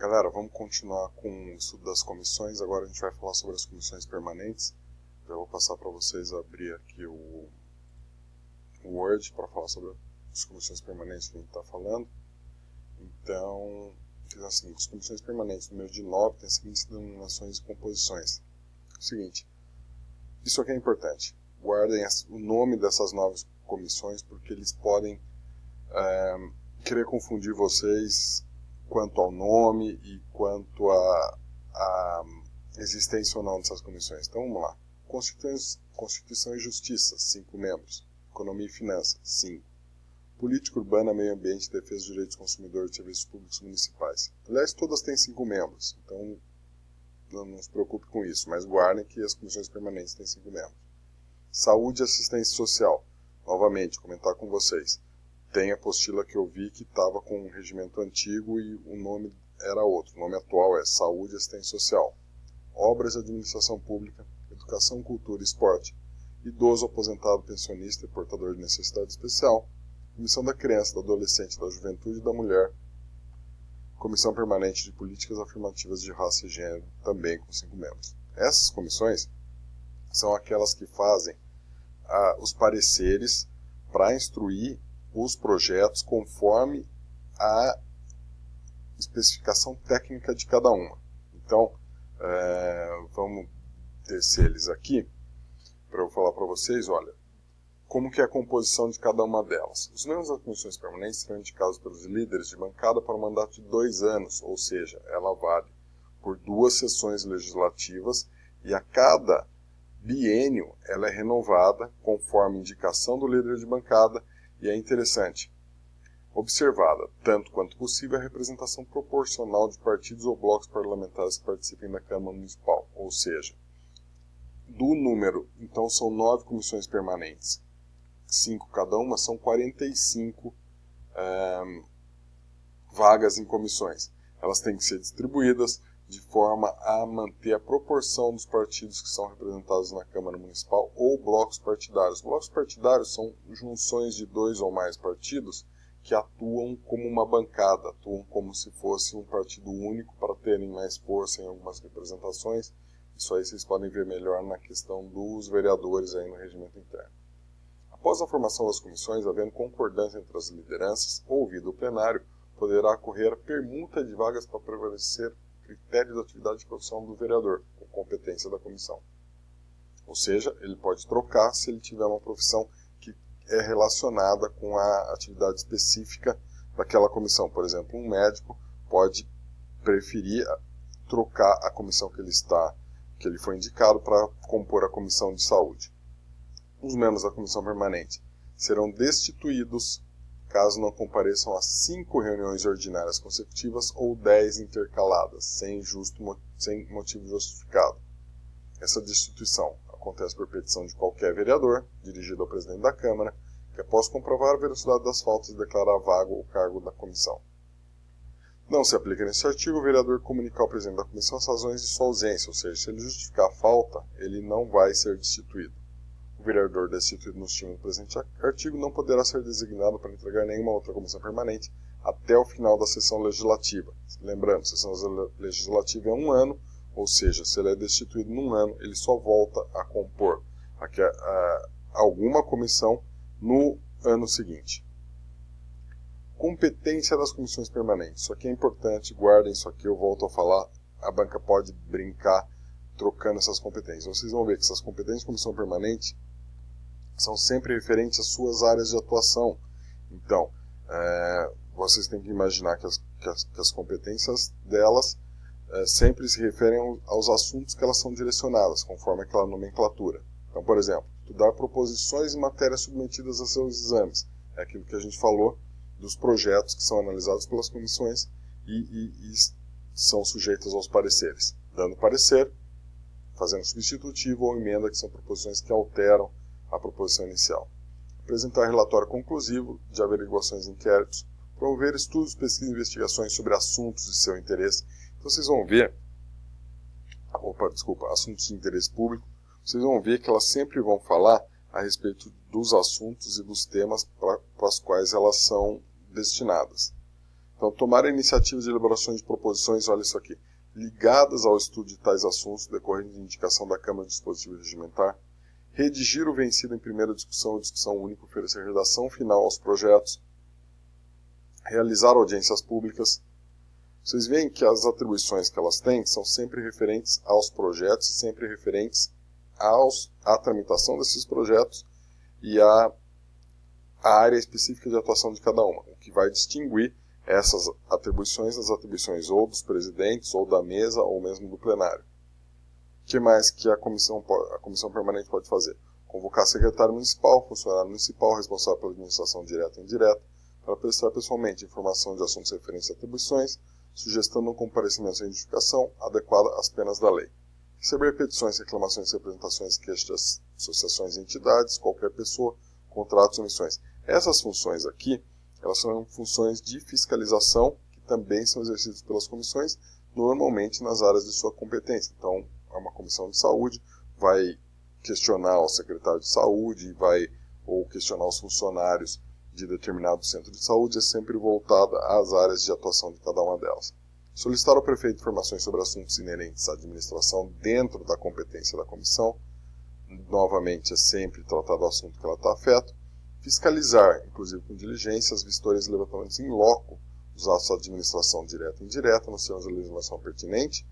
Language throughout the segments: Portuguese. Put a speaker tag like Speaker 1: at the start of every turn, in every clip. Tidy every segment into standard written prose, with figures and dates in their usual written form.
Speaker 1: Galera, vamos continuar com o estudo das comissões. Agora a gente vai falar sobre as comissões permanentes. Já vou passar para vocês abrir aqui o Word para falar sobre as comissões permanentes que a gente está falando. Então, fiz o seguinte: as comissões permanentes número de 9 têm as seguintes denominações e composições. O seguinte, isso aqui é importante. Guardem o nome dessas 9 comissões, porque eles podem querer confundir vocês quanto ao nome e quanto à existência ou não dessas comissões. Então vamos lá. Constituição e Justiça, 5 membros. Economia e Finanças, 5. Política Urbana, Meio Ambiente, Defesa dos Direitos do Consumidor e Serviços Públicos Municipais. Aliás, todas têm 5 membros, então não se preocupe com isso, mas guardem que as comissões permanentes têm 5 membros. Saúde e Assistência Social. Novamente, comentar com vocês. Tem a apostila que eu vi que estava com um regimento antigo e o nome era outro. O nome atual é Saúde e Assistência Social. Obras e Administração Pública, Educação, Cultura e Esporte. Idoso, aposentado, pensionista e portador de necessidade especial. Comissão da Criança, do Adolescente, da Juventude e da Mulher. Comissão Permanente de Políticas Afirmativas de Raça e Gênero, também com 5 membros. Essas comissões são aquelas que fazem os pareceres para instruir os projetos conforme a especificação técnica de cada uma. Então, vamos descer eles aqui para eu falar para vocês, olha, como que é a composição de cada uma delas. Os membros das comissões permanentes serão indicados pelos líderes de bancada para um mandato de 2 anos, ou seja, ela vale por 2 sessões legislativas e a cada biênio ela é renovada conforme indicação do líder de bancada. E é interessante, observada, tanto quanto possível, a representação proporcional de partidos ou blocos parlamentares que participem da Câmara Municipal. Ou seja, do número, então são 9 comissões permanentes, 5 cada uma, são 45 vagas em comissões. Elas têm que ser distribuídas de forma a manter a proporção dos partidos que são representados na Câmara Municipal ou blocos partidários. Blocos partidários são junções de 2 ou mais partidos que atuam como uma bancada, atuam como se fosse um partido único para terem mais força em algumas representações. Isso aí vocês podem ver melhor na questão dos vereadores aí no regimento interno. Após a formação das comissões, havendo concordância entre as lideranças, ouvido o plenário, poderá ocorrer a permuta de vagas para prevalecer critério da atividade profissional do vereador, com competência da comissão. Ou seja, ele pode trocar se ele tiver uma profissão que é relacionada com a atividade específica daquela comissão. Por exemplo, um médico pode preferir trocar a comissão que ele foi indicado para compor a comissão de saúde. Os membros da comissão permanente serão destituídos caso não compareçam a 5 reuniões ordinárias consecutivas ou 10 intercaladas, sem motivo justificado. Essa destituição acontece por petição de qualquer vereador, dirigido ao presidente da Câmara, que após comprovar a veracidade das faltas declarar vago o cargo da comissão. Não se aplica nesse artigo o vereador comunicar ao presidente da comissão as razões de sua ausência, ou seja, se ele justificar a falta, ele não vai ser destituído. O vereador destituído nos termos do presente artigo não poderá ser designado para entregar nenhuma outra comissão permanente até o final da sessão legislativa. Lembrando, a sessão legislativa é 1 ano, ou seja, se ele é destituído num ano, ele só volta a compor alguma comissão no ano seguinte. Competência das comissões permanentes. Isso aqui é importante, guardem isso aqui, eu volto a falar. A banca pode brincar trocando essas competências. Vocês vão ver que essas competências de comissão permanente são sempre referentes às suas áreas de atuação. Então, vocês têm que imaginar que as competências delas sempre se referem aos assuntos que elas são direcionadas, conforme aquela nomenclatura. Então, por exemplo, estudar proposições e matérias submetidas a seus exames. É aquilo que a gente falou dos projetos que são analisados pelas comissões e são sujeitos aos pareceres. Dando parecer, fazendo substitutivo ou emenda, que são proposições que alteram a proposição inicial. Apresentar relatório conclusivo de averiguações e inquéritos, promover estudos, pesquisas e investigações sobre assuntos de seu interesse. Então vocês vão ver, assuntos de interesse público, vocês vão ver que elas sempre vão falar a respeito dos assuntos e dos temas para os quais elas são destinadas. Então, tomar a iniciativa de elaboração de proposições, olha isso aqui, ligadas ao estudo de tais assuntos, decorrente de indicação da Câmara de Dispositivo Regimentar, redigir o vencido em primeira discussão ou discussão única, oferecer redação final aos projetos, realizar audiências públicas. Vocês veem que as atribuições que elas têm são sempre referentes aos projetos e sempre referentes à tramitação desses projetos e à área específica de atuação de cada uma, o que vai distinguir essas atribuições das atribuições ou dos presidentes, ou da mesa, ou mesmo do plenário. O que mais que a comissão permanente pode fazer? Convocar secretário municipal, funcionário municipal responsável pela administração direta e indireta, para prestar pessoalmente informação de assuntos referentes a atribuições, sugestando um comparecimento sem justificação adequada às penas da lei. Receber petições, reclamações, representações, queixas de associações e entidades, qualquer pessoa, contratos ou missões. Essas funções aqui, elas são funções de fiscalização, que também são exercidas pelas comissões, normalmente nas áreas de sua competência. Então, uma comissão de saúde vai questionar o secretário de saúde, ou questionar os funcionários de determinado centro de saúde, é sempre voltada às áreas de atuação de cada uma delas. Solicitar ao prefeito informações sobre assuntos inerentes à administração dentro da competência da comissão, novamente é sempre tratado o assunto que ela está afeto. Fiscalizar, inclusive com diligência, as vistorias e levantamentos em loco dos atos de administração direta e indireta nos termos da legislação pertinente,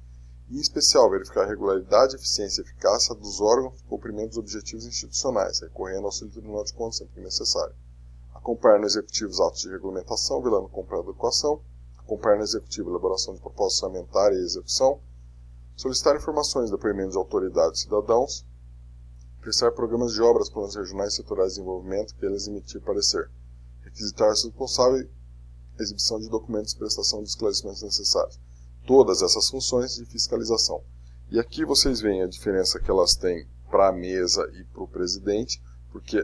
Speaker 1: e, em especial, verificar a regularidade, eficiência e eficácia dos órgãos de cumprimento dos objetivos institucionais, recorrendo ao auxílio do Tribunal de Contas sempre que necessário. Acompanhar no Executivo os atos de regulamentação, velando compra e adequação. Acompanhar no Executivo a elaboração de propostas orçamentárias e execução. Solicitar informações e depoimentos de autoridades e cidadãos. Prestar programas de obras, planos regionais e setoriais de desenvolvimento que eles emitir parecer. Requisitar os responsáveis, exibição de documentos e prestação de esclarecimentos necessários. Todas essas funções de fiscalização. E aqui vocês veem a diferença que elas têm para a mesa e para o presidente, porque,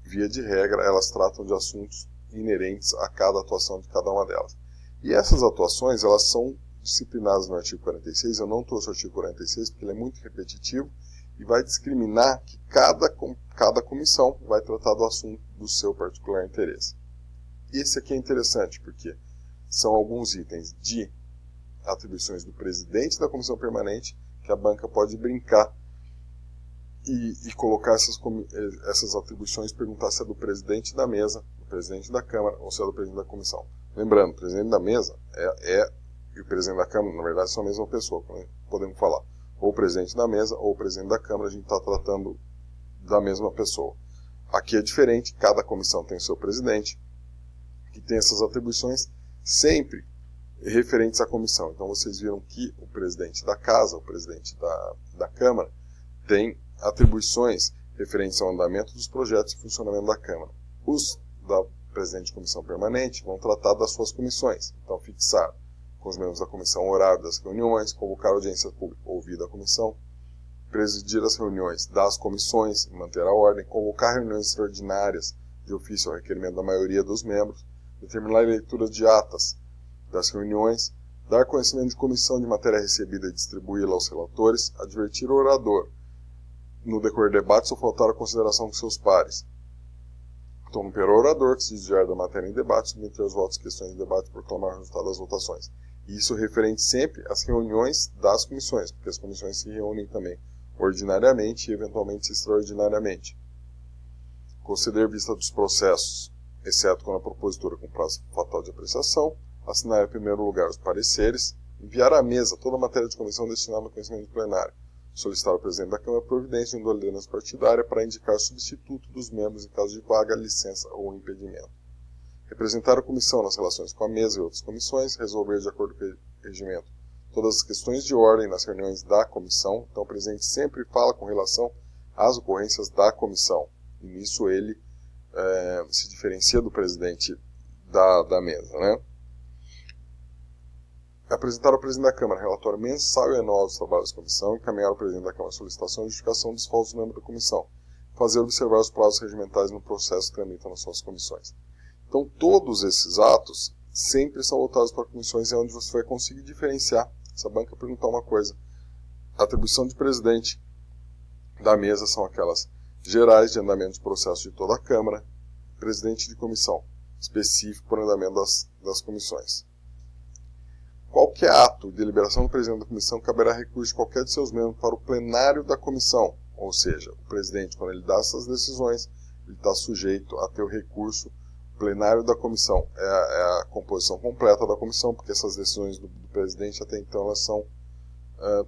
Speaker 1: via de regra, elas tratam de assuntos inerentes a cada atuação de cada uma delas. E essas atuações, elas são disciplinadas no artigo 46, eu não trouxe o artigo 46 porque ele é muito repetitivo, e vai discriminar que cada comissão vai tratar do assunto do seu particular interesse. Esse aqui é interessante, porque são alguns itens de atribuições do presidente da comissão permanente que a banca pode brincar e colocar essas atribuições, perguntar se é do presidente da mesa, do presidente da Câmara ou se é do presidente da comissão. Lembrando, o presidente da mesa e o presidente da Câmara, na verdade, são a mesma pessoa, podemos falar. Ou o presidente da mesa ou o presidente da Câmara, a gente está tratando da mesma pessoa. Aqui é diferente, cada comissão tem o seu presidente, que tem essas atribuições sempre referentes à comissão. Então vocês viram que o presidente da casa, o presidente da Câmara, tem atribuições referentes ao andamento dos projetos e funcionamento da Câmara. Os da presidente de comissão permanente vão tratar das suas comissões. Então fixar com os membros da comissão o horário das reuniões, convocar audiência pública, ouvir a comissão, presidir as reuniões das comissões, manter a ordem, convocar reuniões extraordinárias de ofício ao requerimento da maioria dos membros, determinar a leitura de atas das reuniões, dar conhecimento de comissão de matéria recebida e distribuí-la aos relatores, advertir o orador no decorrer do debate se faltar a consideração com seus pares. Interromper o orador que se desviar da matéria em debate, submeter os votos e questões de debate e proclamar o resultado das votações. Isso referente sempre às reuniões das comissões, porque as comissões se reúnem também ordinariamente e eventualmente extraordinariamente. Conceder vista dos processos, exceto quando a propositura com prazo fatal de apreciação, assinar em primeiro lugar os pareceres, enviar à mesa toda a matéria de comissão destinada ao conhecimento plenário, solicitar ao presidente da Câmara providência de ordenança partidária para indicar substituto dos membros em caso de vaga, licença ou impedimento. Representar a comissão nas relações com a mesa e outras comissões, resolver de acordo com o regimento todas as questões de ordem nas reuniões da comissão. Então o presidente sempre fala com relação às ocorrências da comissão. E nisso ele se diferencia do presidente da mesa, né? Apresentar ao presidente da Câmara relatório mensal e anual dos trabalhos da comissão, encaminhar ao presidente da Câmara solicitação e justificação dos falsos membros da comissão, fazer observar os prazos regimentais no processo que tramitam nas suas comissões. Então, todos esses atos sempre são voltados para comissões, é onde você vai conseguir diferenciar. Se a banca perguntar uma coisa, a atribuição de presidente da mesa são aquelas gerais de andamento de processo de toda a Câmara, presidente de comissão, específico para o andamento das comissões. qualquer ato de deliberação do presidente da comissão, caberá recurso de qualquer de seus membros para o plenário da comissão. Ou seja, o presidente, quando ele dá essas decisões, ele está sujeito a ter o recurso plenário da comissão. É a composição completa da comissão, porque essas decisões do presidente até então elas são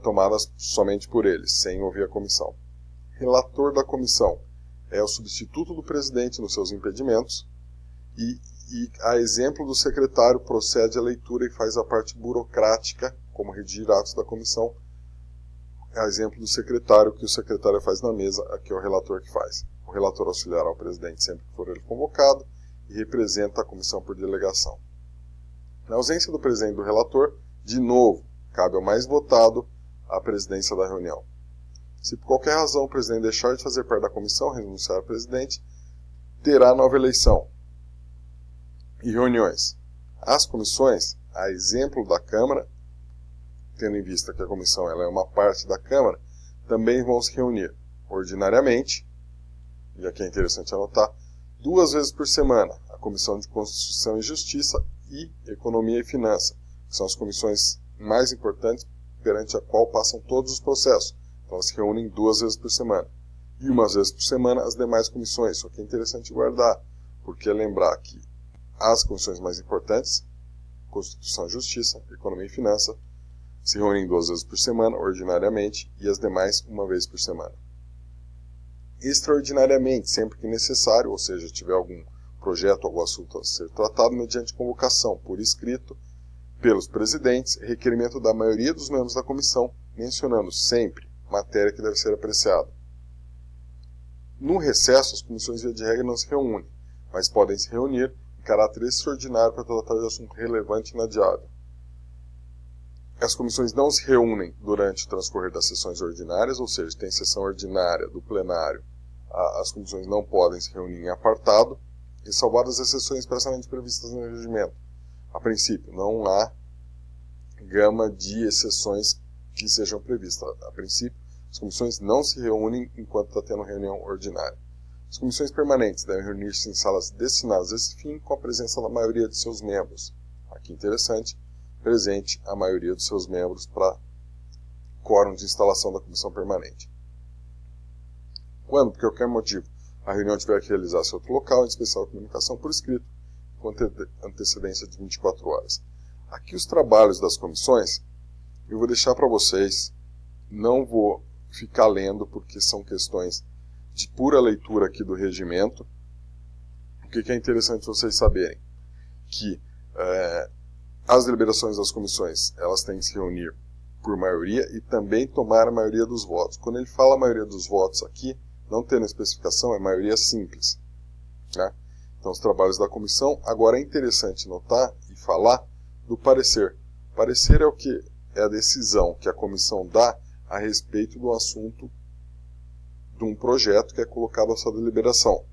Speaker 1: tomadas somente por ele, sem ouvir a comissão. Relator da comissão é o substituto do presidente nos seus impedimentos e a exemplo do secretário, procede à leitura e faz a parte burocrática, como redigir atos da comissão. A exemplo do secretário, que o secretário faz na mesa, aqui é o relator que faz. O relator auxiliará o presidente sempre que for ele convocado e representa a comissão por delegação. Na ausência do presidente e do relator, de novo, cabe ao mais votado a presidência da reunião. Se por qualquer razão o presidente deixar de fazer parte da comissão, renunciar ao presidente, terá nova eleição. E reuniões. As comissões, a exemplo da Câmara, tendo em vista que a comissão ela é uma parte da Câmara, também vão se reunir ordinariamente, e aqui é interessante anotar, 2 vezes por semana, a Comissão de Constituição e Justiça e Economia e Finança, que são as comissões mais importantes perante a qual passam todos os processos. Então elas se reúnem 2 vezes por semana. E 1 vez por semana as demais comissões. Isso aqui é interessante guardar, porque é lembrar que as comissões mais importantes, Constituição e Justiça, Economia e Finança, se reúnem 2 vezes por semana, ordinariamente, e as demais 1 vez por semana. Extraordinariamente, sempre que necessário, ou seja, tiver algum projeto, algum assunto a ser tratado, mediante convocação por escrito, pelos presidentes, requerimento da maioria dos membros da comissão, mencionando sempre matéria que deve ser apreciada. No recesso, as comissões, via de regra, não se reúnem, mas podem se reunir em caráter extraordinário para tratar de assunto relevante e inadiável. As comissões não se reúnem durante o transcorrer das sessões ordinárias, ou seja, tem sessão ordinária do plenário, as comissões não podem se reunir em apartado, e salvadas as sessões expressamente previstas no regimento. A princípio, não há gama de exceções que sejam previstas. A princípio, as comissões não se reúnem enquanto está tendo reunião ordinária. As comissões permanentes devem reunir-se em salas destinadas a esse fim, com a presença da maioria de seus membros. Aqui interessante, presente a maioria dos seus membros para quórum de instalação da comissão permanente. Quando, por qualquer motivo, a reunião tiver que realizar-se em outro local, em especial a comunicação por escrito, com antecedência de 24 horas. Aqui os trabalhos das comissões, eu vou deixar para vocês, não vou ficar lendo, porque são questões de pura leitura aqui do regimento. O que é interessante vocês saberem? Que as deliberações das comissões, elas têm que se reunir por maioria e também tomar a maioria dos votos. Quando ele fala a maioria dos votos aqui, não tendo especificação, é maioria simples. Né? Então, os trabalhos da comissão. Agora é interessante notar e falar do parecer. Parecer é o que? É a decisão que a comissão dá a respeito do assunto de um projeto que é colocado à sua deliberação.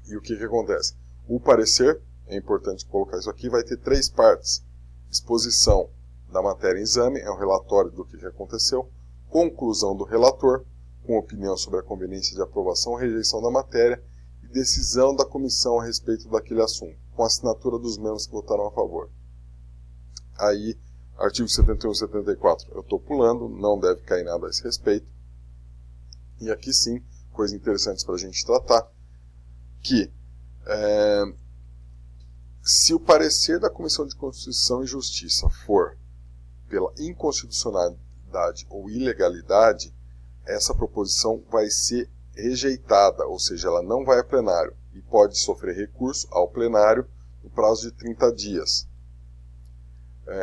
Speaker 1: E o que acontece? O parecer, é importante colocar isso aqui, vai ter 3 partes. Exposição da matéria em exame, é um relatório do que aconteceu. Conclusão do relator, com opinião sobre a conveniência de aprovação ou rejeição da matéria. E decisão da comissão a respeito daquele assunto, com a assinatura dos membros que votaram a favor. Aí, artigo 71 e 74, eu estou pulando, não deve cair nada a esse respeito. E aqui sim, coisas interessantes para a gente tratar, que se o parecer da Comissão de Constituição e Justiça for pela inconstitucionalidade ou ilegalidade, essa proposição vai ser rejeitada, ou seja, ela não vai a plenário e pode sofrer recurso ao plenário no prazo de 30 dias.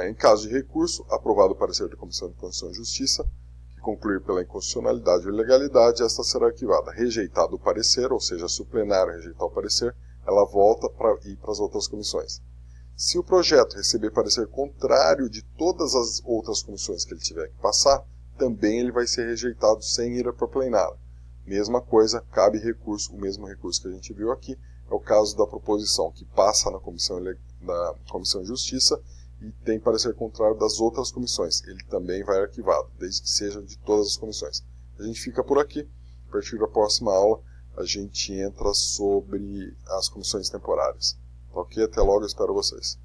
Speaker 1: Em caso de recurso, aprovado o parecer da Comissão de Constituição e Justiça, que concluir pela inconstitucionalidade ou ilegalidade, esta será arquivada. Rejeitado o parecer, ou seja, se o plenário rejeitar o parecer, ela volta para ir para as outras comissões. Se o projeto receber parecer contrário de todas as outras comissões que ele tiver que passar, também ele vai ser rejeitado sem ir para o plenário. Mesma coisa, cabe recurso, o mesmo recurso que a gente viu aqui, é o caso da proposição que passa na Comissão de Justiça e tem parecer contrário das outras comissões. Ele também vai arquivado, desde que seja de todas as comissões. A gente fica por aqui. A partir da próxima aula, a gente entra sobre as comissões temporárias. Ok? Até logo, eu espero vocês.